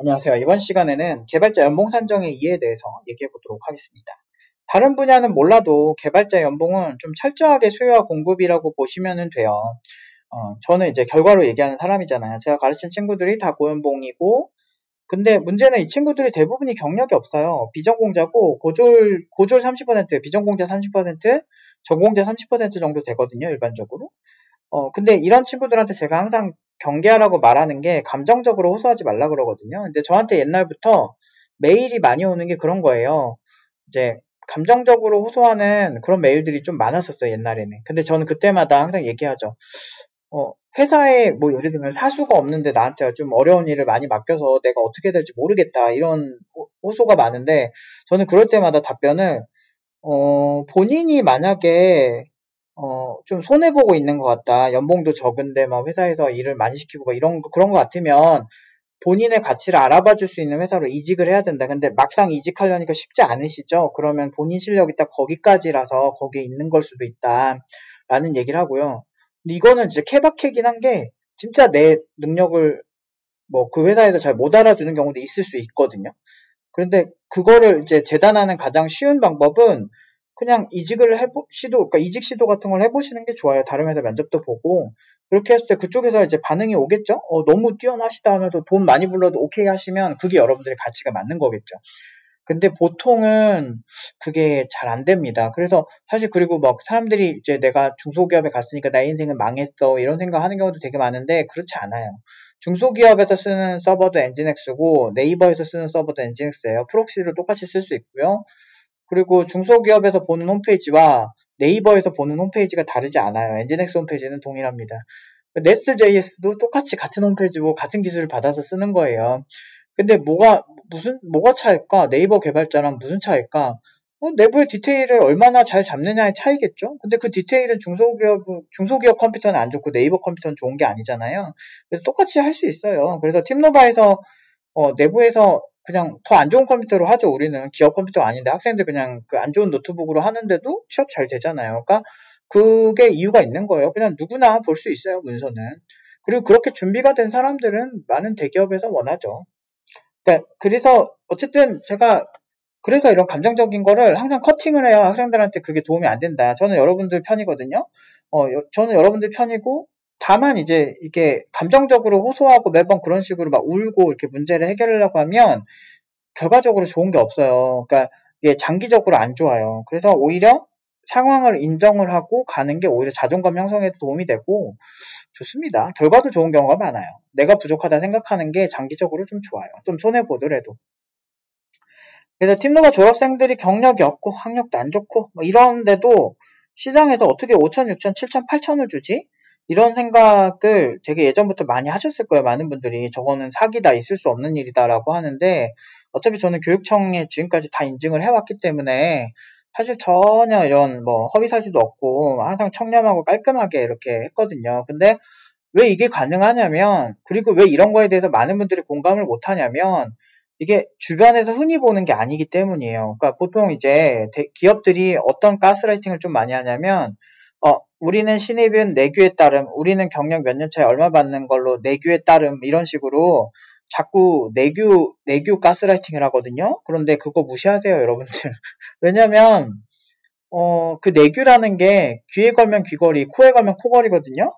안녕하세요. 이번 시간에는 개발자 연봉 산정의 이해에 대해서 얘기해 보도록 하겠습니다. 다른 분야는 몰라도 개발자 연봉은 좀 철저하게 수요와 공급이라고 보시면 돼요. 저는 이제 결과로 얘기하는 사람이잖아요. 제가 가르친 친구들이 다 고연봉이고, 근데 문제는 이 친구들이 대부분이 경력이 없어요. 비전공자고, 고졸 30%, 비전공자 30%, 전공자 30% 정도 되거든요, 일반적으로. 근데 이런 친구들한테 제가 항상 경계하라고 말하는 게 감정적으로 호소하지 말라 그러거든요. 근데 저한테 옛날부터 메일이 많이 오는 게 그런 거예요. 이제 감정적으로 호소하는 그런 메일들이 좀 많았었어요, 옛날에는. 근데 저는 그때마다 항상 얘기하죠. 회사에 뭐 예를 들면 사수가 없는데 나한테 좀 어려운 일을 많이 맡겨서 내가 어떻게 될지 모르겠다. 이런 호소가 많은데 저는 그럴 때마다 답변을 본인이 만약에 좀 손해보고 있는 것 같다. 연봉도 적은데 막 회사에서 일을 많이 시키고 막 그런 것 같으면 본인의 가치를 알아봐 줄 수 있는 회사로 이직을 해야 된다. 근데 막상 이직하려니까 쉽지 않으시죠? 그러면 본인 실력이 딱 거기까지라서 거기에 있는 걸 수도 있다. 라는 얘기를 하고요. 근데 이거는 진짜 케바케긴 한 게 진짜 내 능력을 뭐 그 회사에서 잘 못 알아주는 경우도 있을 수 있거든요. 그런데 그거를 이제 재단하는 가장 쉬운 방법은 그냥 그러니까 이직 시도 같은 걸 해보시는 게 좋아요. 다른 회사 면접도 보고. 그렇게 했을 때 그쪽에서 이제 반응이 오겠죠? 너무 뛰어나시다 하면서 돈 많이 불러도 오케이 하시면 그게 여러분들의 가치가 맞는 거겠죠. 근데 보통은 그게 잘 안 됩니다. 그래서 사실 그리고 막 사람들이 이제 내가 중소기업에 갔으니까 내 인생은 망했어 이런 생각하는 경우도 되게 많은데 그렇지 않아요. 중소기업에서 쓰는 서버도 엔진엑스고 네이버에서 쓰는 서버도 엔진엑스예요. 프록시를 똑같이 쓸 수 있고요. 그리고 중소기업에서 보는 홈페이지와 네이버에서 보는 홈페이지가 다르지 않아요. 엔진엑스 홈페이지는 동일합니다. 네스트.js도 똑같이 같은 홈페이지고 같은 기술을 받아서 쓰는 거예요. 근데 뭐가 차일까? 네이버 개발자랑 무슨 차일까? 내부의 디테일을 얼마나 잘 잡느냐의 차이겠죠? 근데 그 디테일은 중소기업 컴퓨터는 안 좋고 네이버 컴퓨터는 좋은 게 아니잖아요. 그래서 똑같이 할 수 있어요. 그래서 팀노바에서, 내부에서 그냥 더 안 좋은 컴퓨터로 하죠. 우리는 기업 컴퓨터 아닌데 학생들 그냥 그 안 좋은 노트북으로 하는데도 취업 잘 되잖아요. 그러니까 그게 이유가 있는 거예요. 그냥 누구나 볼 수 있어요, 문서는. 그리고 그렇게 준비가 된 사람들은 많은 대기업에서 원하죠. 그러니까 그래서 어쨌든 제가 그래서 이런 감정적인 거를 항상 커팅을 해야 학생들한테 그게 도움이 안 된다. 저는 여러분들 편이거든요. 저는 여러분들 편이고 다만 이제 이게 감정적으로 호소하고 매번 그런 식으로 막 울고 이렇게 문제를 해결하려고 하면 결과적으로 좋은 게 없어요. 그러니까 이게 장기적으로 안 좋아요. 그래서 오히려 상황을 인정을 하고 가는 게 오히려 자존감 형성에도 도움이 되고 좋습니다. 결과도 좋은 경우가 많아요. 내가 부족하다 생각하는 게 장기적으로 좀 좋아요. 좀 손해보더라도. 그래서 팀노바 졸업생들이 경력이 없고 학력도 안 좋고 뭐 이런데도 시장에서 어떻게 5천, 6천, 7천, 8천을 주지? 이런 생각을 되게 예전부터 많이 하셨을 거예요. 많은 분들이 저거는 사기다, 있을 수 없는 일이다라고 하는데 어차피 저는 교육청에 지금까지 다 인증을 해왔기 때문에 사실 전혀 이런 뭐 허위사실도 없고 항상 청렴하고 깔끔하게 이렇게 했거든요. 근데 왜 이게 가능하냐면, 그리고 왜 이런 거에 대해서 많은 분들이 공감을 못 하냐면, 이게 주변에서 흔히 보는 게 아니기 때문이에요. 그러니까 보통 이제 기업들이 어떤 가스라이팅을 좀 많이 하냐면, 우리는 신입은 내규에 따름, 우리는 경력 몇 년 차에 얼마 받는 걸로 내규에 따름, 이런 식으로 자꾸 내규 가스라이팅을 하거든요. 그런데 그거 무시하세요, 여러분들. 왜냐면, 그 내규라는 게 귀에 걸면 귀걸이, 코에 걸면 코걸이거든요.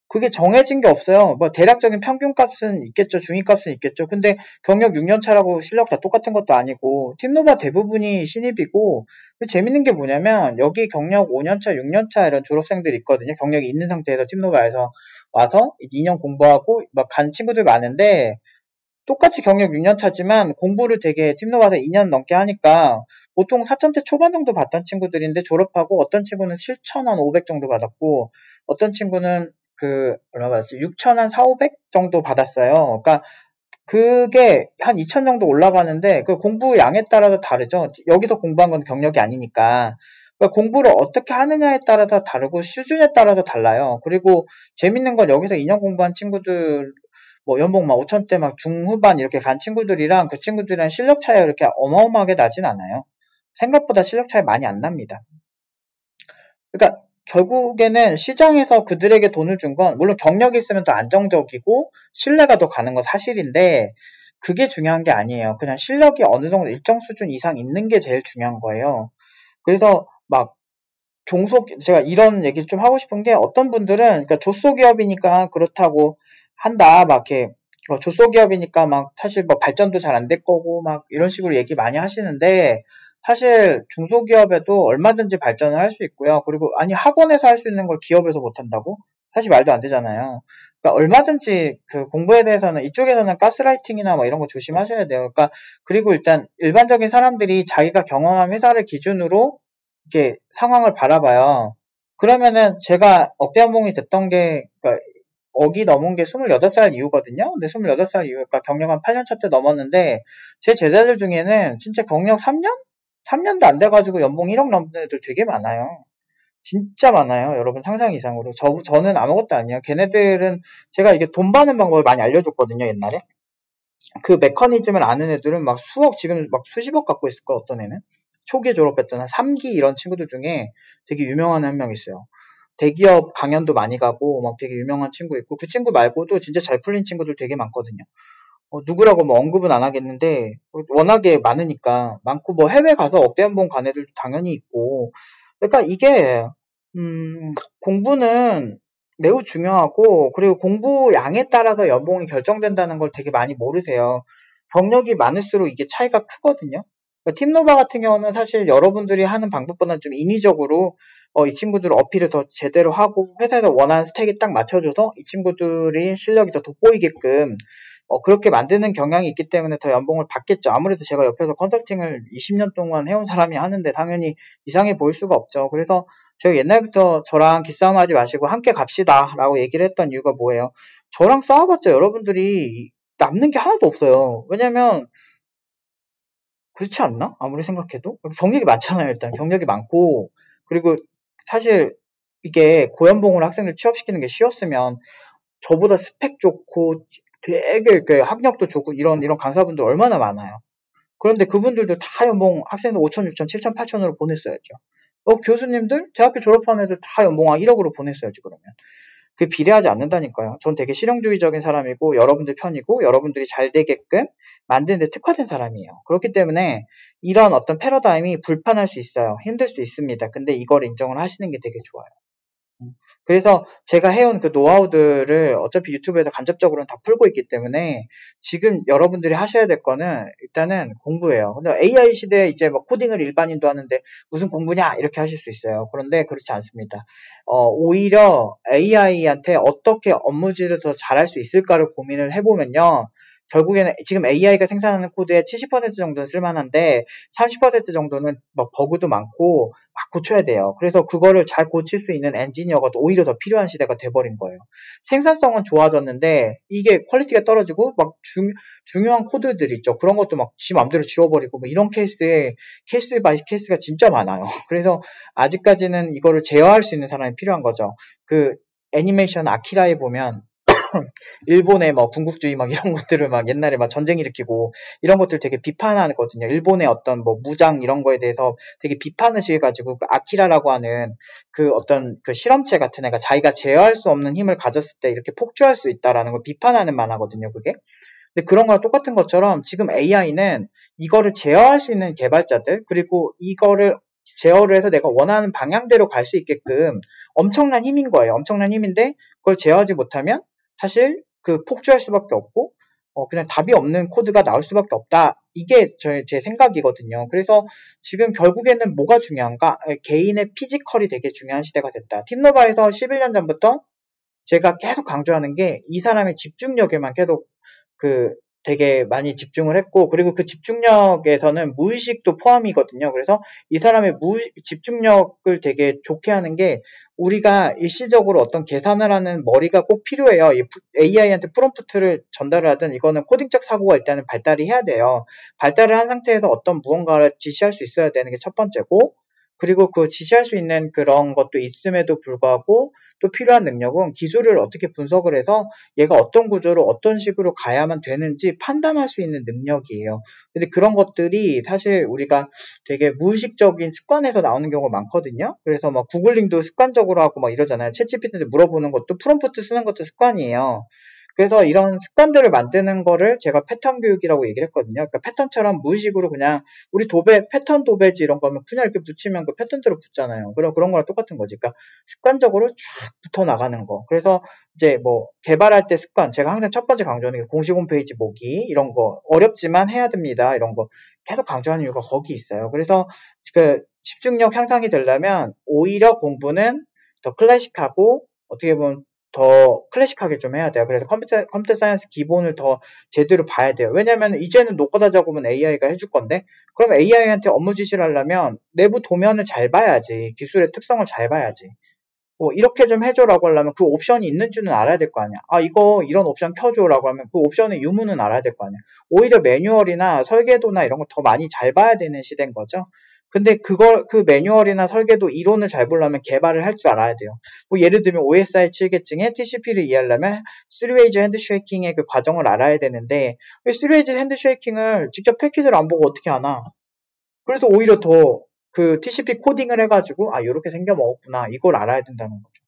그게 정해진 게 없어요. 뭐 대략적인 평균값은 있겠죠. 중위값은 있겠죠. 근데 경력 6년 차라고 실력 다 똑같은 것도 아니고 팀노바 대부분이 신입이고 재밌는 게 뭐냐면 여기 경력 5년 차, 6년 차 이런 졸업생들이 있거든요. 경력이 있는 상태에서 팀노바에서 와서 2년 공부하고 막 간 친구들 많은데 똑같이 경력 6년 차지만 공부를 되게 팀노바에서 2년 넘게 하니까 보통 4천대 초반 정도 받던 친구들인데 졸업하고 어떤 친구는 7천 한 500 정도 받았고 어떤 친구는 얼마 받았지? 6천 한 4, 500 정도 받았어요. 그러니까 그게 한 2천 정도 올라가는데 그 공부 양에 따라서 다르죠. 여기서 공부한 건 경력이 아니니까. 그러니까 공부를 어떻게 하느냐에 따라서 다르고 수준에 따라서 달라요. 그리고 재밌는 건 여기서 2년 공부한 친구들 뭐 연봉 막 5천대 막 중후반 이렇게 간 친구들이랑 그 친구들이랑 실력 차이가 이렇게 어마어마하게 나진 않아요. 생각보다 실력 차이 많이 안 납니다. 그러니까 결국에는 시장에서 그들에게 돈을 준 건 물론 경력이 있으면 더 안정적이고 신뢰가 더 가는 건 사실인데 그게 중요한 게 아니에요. 그냥 실력이 어느 정도 일정 수준 이상 있는 게 제일 중요한 거예요. 그래서 막 제가 이런 얘기 좀 하고 싶은 게 어떤 분들은 그러니까 조소기업이니까 그렇다고 한다 막 이렇게 조소기업이니까 막 사실 뭐 발전도 잘 안 될 거고 막 이런 식으로 얘기 많이 하시는데 사실 중소기업에도 얼마든지 발전을 할 수 있고요. 그리고 아니 학원에서 할 수 있는 걸 기업에서 못 한다고? 사실 말도 안 되잖아요. 그러니까 얼마든지 그 공부에 대해서는 이쪽에서는 가스라이팅이나 뭐 이런 거 조심하셔야 돼요. 그러니까 그리고 일단 일반적인 사람들이 자기가 경험한 회사를 기준으로 이렇게 상황을 바라봐요. 그러면은 제가 억대연봉이 됐던 게, 그러니까 억이 넘은 게 28살 이후거든요. 근데 28살 이후, 그러니까 경력 한 8년 차 때 넘었는데, 제 제자들 중에는 진짜 경력 3년? 3년도 안 돼가지고 연봉 1억 넘는 애들 되게 많아요. 진짜 많아요. 여러분 상상 이상으로. 저는 아무것도 아니에요. 걔네들은 제가 이게 돈 버는 방법을 많이 알려줬거든요, 옛날에. 그 메커니즘을 아는 애들은 막 수억, 지금 막 수십억 갖고 있을 거야, 어떤 애는. 초기에 졸업했던 한 3기 이런 친구들 중에 되게 유명한 한 명 있어요. 대기업 강연도 많이 가고 막 되게 유명한 친구 있고 그 친구 말고도 진짜 잘 풀린 친구들 되게 많거든요. 누구라고 뭐 언급은 안 하겠는데 워낙에 많으니까 많고 뭐 해외 가서 억대 연봉 간 애들도 당연히 있고 그러니까 이게 공부는 매우 중요하고 그리고 공부 양에 따라서 연봉이 결정된다는 걸 되게 많이 모르세요. 경력이 많을수록 이게 차이가 크거든요. 그러니까 팀노바 같은 경우는 사실 여러분들이 하는 방법보다는 좀 인위적으로 이 친구들 어필을 더 제대로 하고 회사에서 원하는 스택에 딱 맞춰줘서 이 친구들이 실력이 더 돋보이게끔 그렇게 만드는 경향이 있기 때문에 더 연봉을 받겠죠. 아무래도 제가 옆에서 컨설팅을 20년 동안 해온 사람이 하는데 당연히 이상해 보일 수가 없죠. 그래서 제가 옛날부터 저랑 기싸움 하지 마시고 함께 갑시다 라고 얘기를 했던 이유가 뭐예요? 저랑 싸워봤자 여러분들이 남는 게 하나도 없어요. 왜냐면 그렇지 않나? 아무리 생각해도 경력이 많잖아요. 일단 경력이 많고 그리고 사실 이게 고연봉으로 학생들 취업시키는 게 쉬웠으면 저보다 스펙 좋고 되게 학력도 좋고 이런 강사분들 얼마나 많아요. 그런데 그분들도 다 연봉 학생들 5천, 6천, 7천, 8천으로 보냈어야죠. 교수님들 대학교 졸업한 애들 다 연봉 1억으로 보냈어야지 그러면. 그게 비례하지 않는다니까요. 전 되게 실용주의적인 사람이고 여러분들 편이고 여러분들이 잘 되게끔 만드는 데 특화된 사람이에요. 그렇기 때문에 이런 어떤 패러다임이 불편할 수 있어요. 힘들 수 있습니다. 근데 이걸 인정을 하시는 게 되게 좋아요. 그래서 제가 해온 그 노하우들을 어차피 유튜브에서 간접적으로는 다 풀고 있기 때문에 지금 여러분들이 하셔야 될 거는 일단은 공부예요. 근데 AI 시대에 이제 뭐 코딩을 일반인도 하는데 무슨 공부냐 이렇게 하실 수 있어요. 그런데 그렇지 않습니다. 오히려 AI한테 어떻게 업무질을 더 잘할 수 있을까를 고민을 해보면요. 결국에는 지금 AI가 생산하는 코드의 70% 정도는 쓸만한데 30% 정도는 뭐 버그도 많고 막 고쳐야 돼요. 그래서 그거를 잘 고칠 수 있는 엔지니어가 오히려 더 필요한 시대가 돼버린 거예요. 생산성은 좋아졌는데 이게 퀄리티가 떨어지고 막 중요한 코드들 있죠. 그런 것도 막 지 맘대로 지워버리고 뭐 이런 케이스 바이 케이스가 진짜 많아요. 그래서 아직까지는 이거를 제어할 수 있는 사람이 필요한 거죠. 그 애니메이션 아키라에 보면 일본의 뭐 군국주의 막 이런 것들을 막 옛날에 막 전쟁 일으키고 이런 것들 되게 비판하거든요. 일본의 어떤 뭐 무장 이런 거에 대해서 되게 비판의식을 가지고 그 아키라라고 하는 그 어떤 그 실험체 같은 애가 자기가 제어할 수 없는 힘을 가졌을 때 이렇게 폭주할 수 있다라는 걸 비판하는 만화거든요. 그게. 근데 그런 거랑 똑같은 것처럼 지금 AI는 이거를 제어할 수 있는 개발자들 그리고 이거를 제어를 해서 내가 원하는 방향대로 갈 수 있게끔 엄청난 힘인 거예요. 엄청난 힘인데 그걸 제어하지 못하면 사실 그 폭주할 수밖에 없고 그냥 답이 없는 코드가 나올 수밖에 없다. 이게 제 생각이거든요. 그래서 지금 결국에는 뭐가 중요한가? 개인의 피지컬이 되게 중요한 시대가 됐다. 팀노바에서 11년 전부터 제가 계속 강조하는 게 이 사람의 집중력에만 계속 되게 많이 집중을 했고 그리고 그 집중력에서는 무의식도 포함이거든요. 그래서 이 사람의 집중력을 되게 좋게 하는 게 우리가 일시적으로 어떤 계산을 하는 머리가 꼭 필요해요. AI한테 프롬프트를 전달을 하든 이거는 코딩적 사고가 일단은 발달이 해야 돼요. 발달을 한 상태에서 어떤 무언가를 지시할 수 있어야 되는 게 첫 번째고 그리고 그 지시할 수 있는 그런 것도 있음에도 불구하고 또 필요한 능력은 기술을 어떻게 분석을 해서 얘가 어떤 구조로 어떤 식으로 가야만 되는지 판단할 수 있는 능력이에요. 근데 그런 것들이 사실 우리가 되게 무의식적인 습관에서 나오는 경우가 많거든요. 그래서 막 구글링도 습관적으로 하고 막 이러잖아요. 챗GPT한테 물어보는 것도 프롬프트 쓰는 것도 습관이에요. 그래서 이런 습관들을 만드는 거를 제가 패턴 교육이라고 얘기를 했거든요. 그러니까 패턴처럼 무의식으로 그냥 우리 도배, 패턴 도배지 이런 거면 그냥 이렇게 붙이면 그 패턴대로 붙잖아요. 그런 거랑 똑같은 거지. 그러니까 습관적으로 쫙 붙어 나가는 거. 그래서 이제 뭐 개발할 때 습관, 제가 항상 첫 번째 강조하는 게 공식 홈페이지 보기 이런 거 어렵지만 해야 됩니다. 이런 거 계속 강조하는 이유가 거기 있어요. 그래서 그 집중력 향상이 되려면 오히려 공부는 더 클래식하고 어떻게 보면 더 클래식하게 좀 해야 돼요. 그래서 컴퓨터 사이언스 기본을 더 제대로 봐야 돼요. 왜냐면 이제는 노코다 작업은 AI가 해줄 건데 그럼 AI한테 업무 지시를 하려면 내부 도면을 잘 봐야지. 기술의 특성을 잘 봐야지. 뭐 이렇게 좀 해줘라고 하려면 그 옵션이 있는 줄은 알아야 될 거 아니야. 아 이거 이런 옵션 켜줘라고 하면 그 옵션의 유무는 알아야 될 거 아니야. 오히려 매뉴얼이나 설계도나 이런 걸 더 많이 잘 봐야 되는 시대인 거죠. 근데 그 매뉴얼이나 설계도 이론을 잘 보려면 개발을 할 줄 알아야 돼요. 뭐 예를 들면 OSI 7계층에 TCP를 이해하려면 3-Way 핸드쉐이킹의 그 과정을 알아야 되는데 왜 3-Way 핸드쉐이킹을 직접 패키지를 안 보고 어떻게 하나? 그래서 오히려 더 그 TCP 코딩을 해가지고 아 요렇게 생겨 먹었구나 이걸 알아야 된다는 거죠.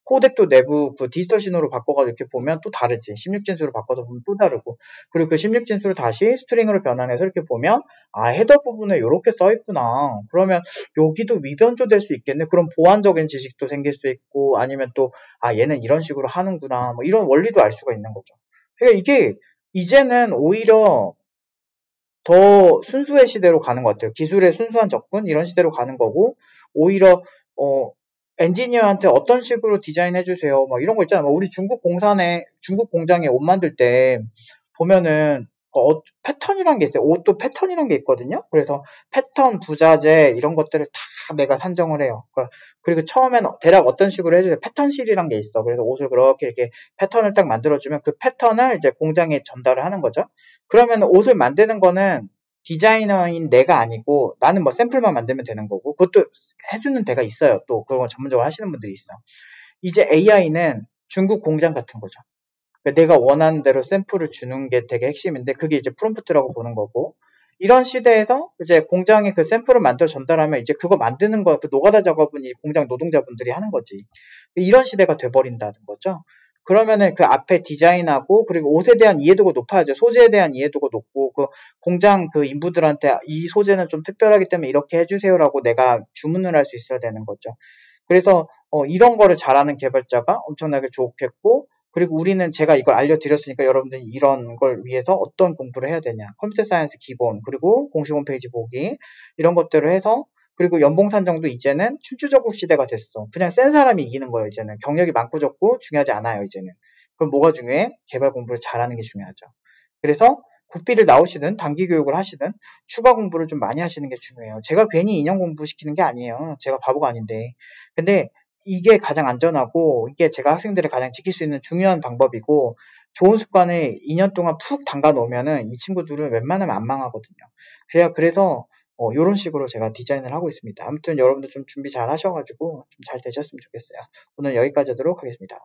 코덱도 내부 그 디지털 신호로 바꿔가지고 이렇게 보면 또 다르지. 16진수로 바꿔서 보면 또 다르고. 그리고 그 16진수를 다시 스트링으로 변환해서 이렇게 보면 아 헤더 부분에 이렇게 써있구나. 그러면 여기도 위변조될 수 있겠네. 그럼 보완적인 지식도 생길 수 있고 아니면 또 아 얘는 이런 식으로 하는구나. 뭐 이런 원리도 알 수가 있는 거죠. 그러니까 이게 이제는 오히려 더 순수의 시대로 가는 것 같아요. 기술의 순수한 접근 이런 시대로 가는 거고 오히려 어 엔지니어한테 어떤 식으로 디자인해 주세요. 뭐 이런 거 있잖아요. 우리 중국 공장에 옷 만들 때 보면은 패턴이란 게 있어요. 옷도 패턴이란 게 있거든요. 그래서 패턴, 부자재 이런 것들을 다 내가 산정을 해요. 그리고 처음엔 대략 어떤 식으로 해주세요. 패턴실이란 게 있어. 그래서 옷을 그렇게 이렇게 패턴을 딱 만들어주면 그 패턴을 이제 공장에 전달을 하는 거죠. 그러면 옷을 만드는 거는 디자이너인 내가 아니고 나는 뭐 샘플만 만들면 되는 거고 그것도 해주는 데가 있어요. 또 그런 거 전문적으로 하시는 분들이 있어. 이제 AI는 중국 공장 같은 거죠. 그러니까 내가 원하는 대로 샘플을 주는 게 되게 핵심인데 그게 이제 프롬프트라고 보는 거고 이런 시대에서 이제 공장에 그 샘플을 만들어 전달하면 이제 그거 만드는 거 그 노가다 작업은 이 공장 노동자분들이 하는 거지. 이런 시대가 돼버린다는 거죠. 그러면은 그 앞에 디자인하고 그리고 옷에 대한 이해도가 높아야죠. 소재에 대한 이해도가 높고 그 공장 그 인부들한테 이 소재는 좀 특별하기 때문에 이렇게 해주세요라고 내가 주문을 할 수 있어야 되는 거죠. 그래서 이런 거를 잘하는 개발자가 엄청나게 좋겠고 그리고 우리는 제가 이걸 알려드렸으니까 여러분들이 이런 걸 위해서 어떤 공부를 해야 되냐. 컴퓨터 사이언스 기본 그리고 공식 홈페이지 보기 이런 것들을 해서 그리고 연봉 산정도 이제는 춘추전국 시대가 됐어. 그냥 센 사람이 이기는 거예요. 이제는 경력이 많고 적고 중요하지 않아요. 이제는. 그럼 뭐가 중요해? 개발 공부를 잘하는 게 중요하죠. 그래서 국비를 나오시든 단기 교육을 하시든 추가 공부를 좀 많이 하시는 게 중요해요. 제가 괜히 인형 공부시키는 게 아니에요. 제가 바보가 아닌데. 근데 이게 가장 안전하고 이게 제가 학생들을 가장 지킬 수 있는 중요한 방법이고 좋은 습관을 2년 동안 푹 담가 놓으면은 이 친구들은 웬만하면 안 망하거든요. 그래서 요런 식으로 제가 디자인을 하고 있습니다. 아무튼 여러분들 좀 준비 잘 하셔가지고 좀 잘 되셨으면 좋겠어요. 오늘 여기까지 하도록 하겠습니다.